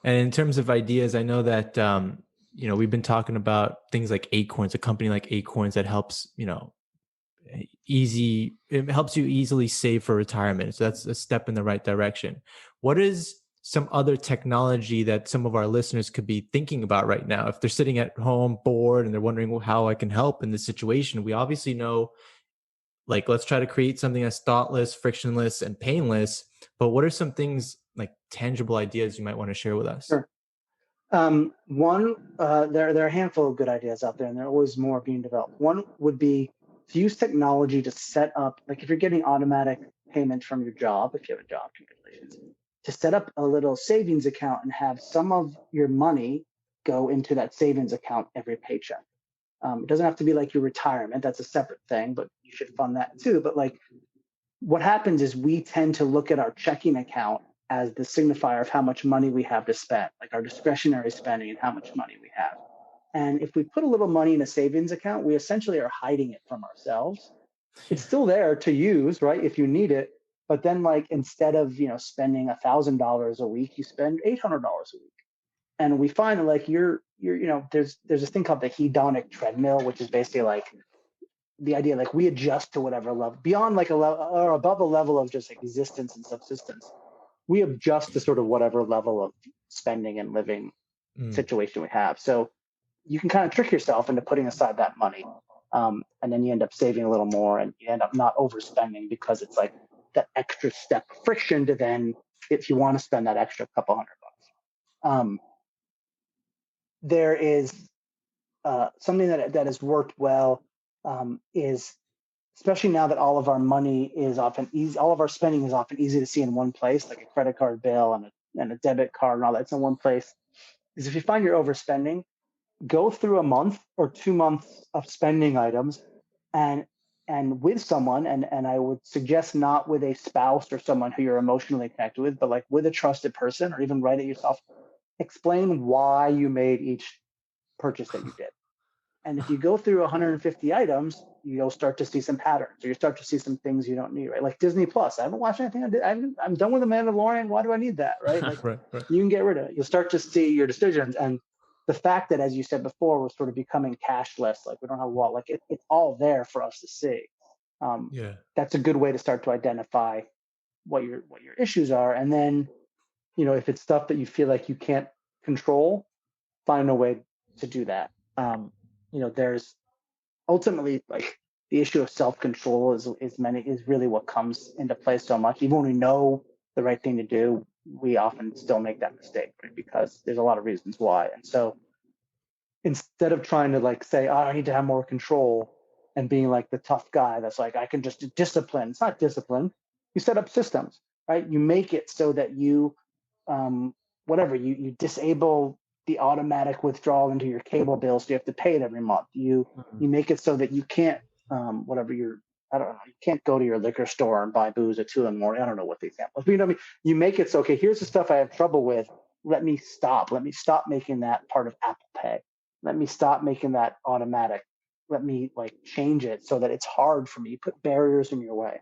And in terms of ideas, I know that we've been talking about things like Acorns, a company like Acorns that helps it helps you easily save for retirement. So that's a step in the right direction. What is some other technology that some of our listeners could be thinking about right now if they're sitting at home bored and they're wondering, well, how I can help in this situation? We obviously know, like, let's try to create something that's thoughtless, frictionless, and painless. But what are some things, like tangible ideas, you might want to share with us? Sure. There are a handful of good ideas out there, and there are always more being developed. One would be to use technology to set up, like if you're getting automatic payment from your job, if you have a job, congratulations, to set up a little savings account and have some of your money go into that savings account every paycheck. It doesn't have to be like your retirement. That's a separate thing, but you should fund that too. But like what happens is we tend to look at our checking account as the signifier of how much money we have to spend, like our discretionary spending and how much money we have. And if we put a little money in a savings account, we essentially are hiding it from ourselves. It's still there to use, right? If you need it. But then like instead of, spending $1,000 a week, you spend $800 a week. And we find that like there's this thing called the hedonic treadmill, which is basically like the idea like we adjust to whatever level beyond like a level or above a level of just existence and subsistence. We adjust to sort of whatever level of spending and living Mm. situation we have. So you can kind of trick yourself into putting aside that money. And then you end up saving a little more and you end up not overspending because it's like that extra step of friction to then, if you want to spend that extra couple $100. There is something that has worked well is especially now that all of our money is often easy, all of our spending is often easy to see in one place, like a credit card bill and a debit card and all that's in one place. Is if you find you're overspending, go through a month or 2 months of spending items and with someone, and I would suggest not with a spouse or someone who you're emotionally connected with, but like with a trusted person or even write it yourself, explain why you made each purchase that you did. And if you go through 150 items, you'll start to see some patterns, or you start to see some things you don't need, right? Like Disney Plus. I haven't watched anything. I'm done with The Mandalorian. Why do I need that, right? Like Right, right. you can get rid of it. You'll start to see your decisions. And the fact that, as you said before, we're sort of becoming cashless, like we don't have a wallet, like it's all there for us to see. Um, Yeah. that's a good way to start to identify what your issues are. And then, if it's stuff that you feel like you can't control, find a way to do that. There's ultimately like the issue of self-control is really what comes into play so much. Even when we know the right thing to do, we often still make that mistake, right? Because there's a lot of reasons why. And so instead of trying to like say, oh, I need to have more control and being like the tough guy that's like, I can just do discipline. It's not discipline. You set up systems, right? You make it so that you, you disable the automatic withdrawal into your cable bill, so you have to pay it every month. You make it so that you can't, I don't know, you can't go to your liquor store and buy booze at 2 in the morning. I don't know what the example is, but you make it so, okay, here's the stuff I have trouble with. Let me stop making that part of Apple Pay. Let me stop making that automatic. Let me like change it so that it's hard for me. You put barriers in your way.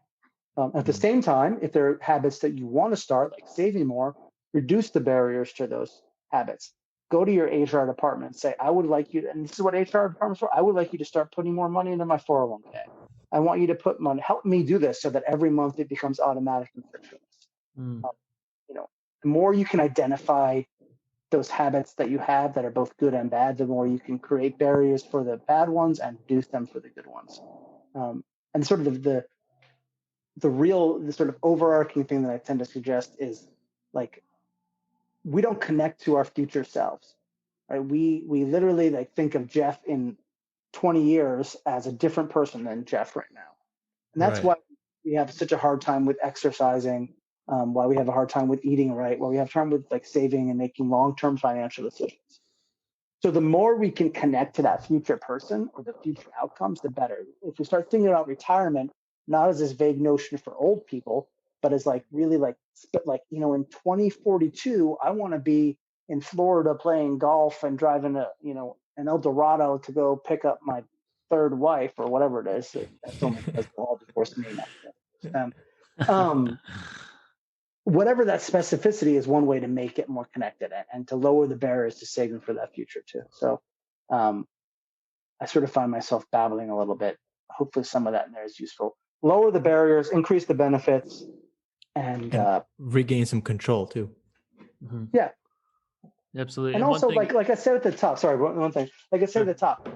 At the Mm. same time, if there are habits that you want to start, like saving more, reduce the barriers to those habits. Go to your HR department and say, I would like you, and this is what HR departments for, I would like you to start putting more money into my 401k. I want you to put money, help me do this so that every month it becomes automatic and frictionless. Mm. Um, the more you can identify those habits that you have that are both good and bad, the more you can create barriers for the bad ones and reduce them for the good ones. And sort of the sort of overarching thing that I tend to suggest is like we don't connect to our future selves, right? We literally like think of Jeff in 20 years as a different person than Jeff right now, and that's Right. why we have such a hard time with exercising, why we have a hard time with eating right, why we have time with like saving and making long-term financial decisions. So the more we can connect to that future person or the future outcomes, the better. If we start thinking about retirement, not as this vague notion for old people, but as like really in 2042, I want to be in Florida playing golf and driving an Eldorado to go pick up my third wife or whatever it is. That's only because they'll all divorce me, not them. Um, whatever that specificity is, one way to make it more connected and to lower the barriers to saving for that future too. So I sort of find myself babbling a little bit. Hopefully some of that in there is useful. Lower the barriers, increase the benefits, and regain some control too. Mm-hmm. Yeah. Absolutely. And also, like I said at the top, sorry, one thing. Like I said at the top,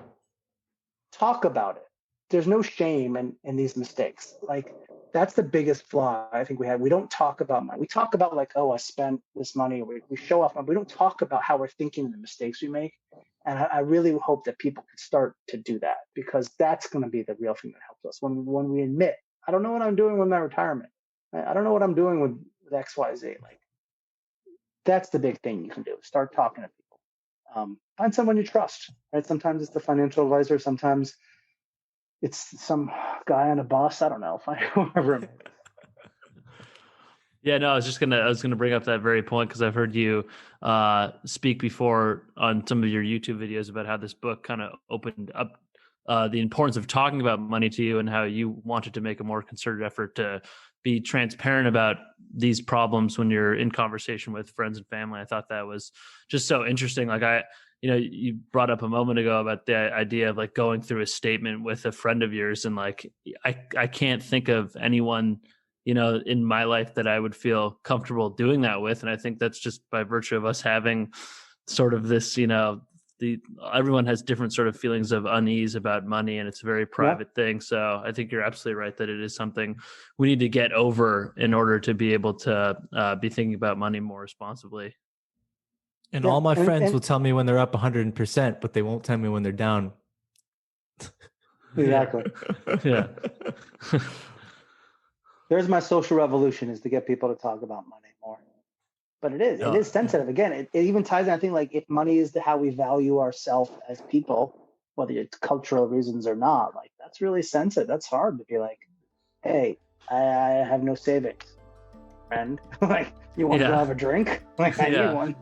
talk about it. There's no shame in these mistakes. Like, that's the biggest flaw I think we have. We don't talk about money. We talk about like, oh, I spent this money. We show off, but we don't talk about how we're thinking, the mistakes we make. And I really hope that people can start to do that, because that's going to be the real thing that helps us. When we admit, I don't know what I'm doing with my retirement. I don't know what I'm doing with X, Y, Z. Like, that's the big thing you can do. Start talking to people. Find someone you trust. Right? Sometimes it's the financial advisor. Sometimes it's some guy on a bus. I don't know. Find whoever. Yeah, no, I was gonna bring up that very point, because I've heard you speak before on some of your YouTube videos about how this book kind of opened up the importance of talking about money to you, and how you wanted to make a more concerted effort to be transparent about these problems when you're in conversation with friends and family. I thought that was just so interesting. Like, you brought up a moment ago about the idea of like going through a statement with a friend of yours, and like I can't think of anyone in my life that I would feel comfortable doing that with. And I think that's just by virtue of us having sort of this, everyone has different sort of feelings of unease about money, and it's a very private thing. So I think you're absolutely right that it is something we need to get over in order to be able to be thinking about money more responsibly. And all my friends will tell me when they're up 100%, but they won't tell me when they're down. Exactly. Yeah. There's my social revolution, is to get people to talk about money more. But it is sensitive. Again, it even ties in, I think, like, if money is how we value ourselves as people, whether it's cultural reasons or not, like, that's really sensitive. That's hard to be like, hey, I have no savings, friend. Like, you want to go have a drink? Like, I need one.